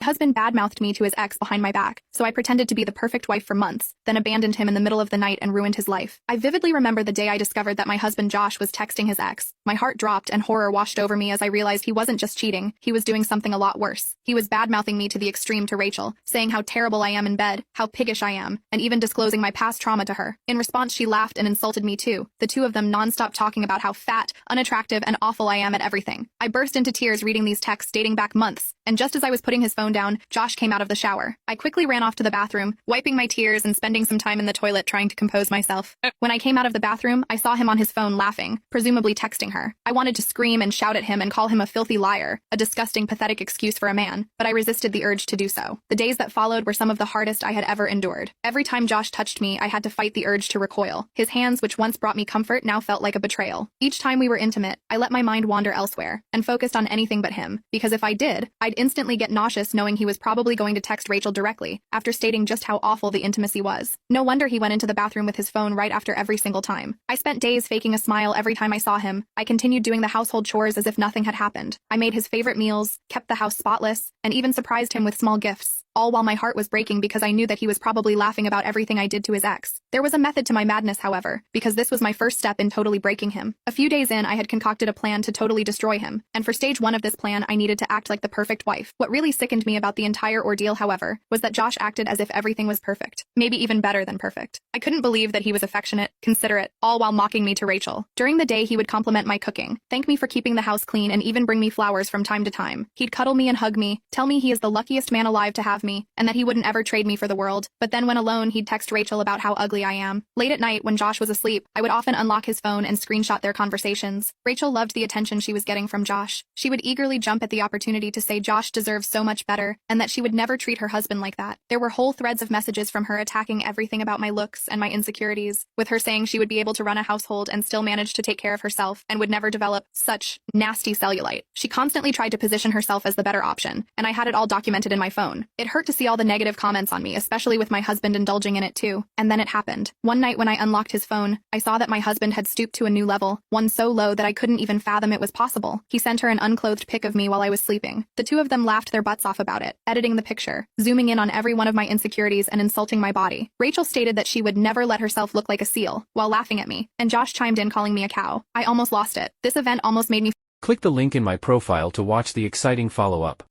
My husband badmouthed me to his ex behind my back, so I pretended to be the perfect wife for months, then abandoned him in the middle of the night and ruined his life. I vividly remember the day I discovered that my husband Josh was texting his ex. My heart dropped and horror washed over me as I realized he wasn't just cheating, he was doing something a lot worse. He was badmouthing me to the extreme to Rachel, saying how terrible I am in bed, how piggish I am, and even disclosing my past trauma to her. In response, she laughed and insulted me too, the two of them non-stop talking about how fat, unattractive, and awful I am at everything. I burst into tears reading these texts dating back months, and just as I was putting his phone down, Josh came out of the shower. I quickly ran off to the bathroom, wiping my tears and spending some time in the toilet trying to compose myself. When I came out of the bathroom, I saw him on his phone laughing, presumably texting her. I wanted to scream and shout at him and call him a filthy liar, a disgusting, pathetic excuse for a man, but I resisted the urge to do so. The days that followed were some of the hardest I had ever endured. Every time Josh touched me, I had to fight the urge to recoil. His hands, which once brought me comfort, now felt like a betrayal. Each time we were intimate, I let my mind wander elsewhere and focused on anything but him, because if I did, I'd instantly get nauseous knowing he was probably going to text Rachel directly, after stating just how awful the intimacy was. No wonder he went into the bathroom with his phone right after every single time. I spent days faking a smile every time I saw him. I continued doing the household chores as if nothing had happened. I made his favorite meals, kept the house spotless, and even surprised him with small gifts, all while my heart was breaking because I knew that he was probably laughing about everything I did to his ex. There was a method to my madness, however, because this was my first step in totally breaking him. A few days in, I had concocted a plan to totally destroy him, and for stage 1 of this plan, I needed to act like the perfect wife. What really sickened me about the entire ordeal, however, was that Josh acted as if everything was perfect, maybe even better than perfect. I couldn't believe that he was affectionate, considerate, all while mocking me to Rachel. During the day, he would compliment my cooking, thank me for keeping the house clean, and even bring me flowers from time to time. He'd cuddle me and hug me, tell me he is the luckiest man alive to have me, and that he wouldn't ever trade me for the world. But then when alone, he'd text Rachel about how ugly I am. Late at night, when Josh was asleep, I would often unlock his phone and screenshot their conversations. Rachel loved the attention she was getting from Josh. She would eagerly jump at the opportunity to say Josh deserves so much better, and that she would never treat her husband like that. There were whole threads of messages from her attacking everything about my looks and my insecurities, with her saying she would be able to run a household and still manage to take care of herself and would never develop such nasty cellulite. She constantly tried to position herself as the better option, and I had it all documented in my phone. It hurt to see all the negative comments on me, especially with my husband indulging in it too. And then it happened. One night when I unlocked his phone, I saw that my husband had stooped to a new level, one so low that I couldn't even fathom it was possible. He sent her an unclothed pic of me while I was sleeping. The two of them laughed their butts off about it, editing the picture, zooming in on every one of my insecurities and insulting my body. Rachel stated that she would never let herself look like a seal, while laughing at me, and Josh chimed in calling me a cow. I almost lost it. This event almost made me Click the link in my profile to watch the exciting follow-up.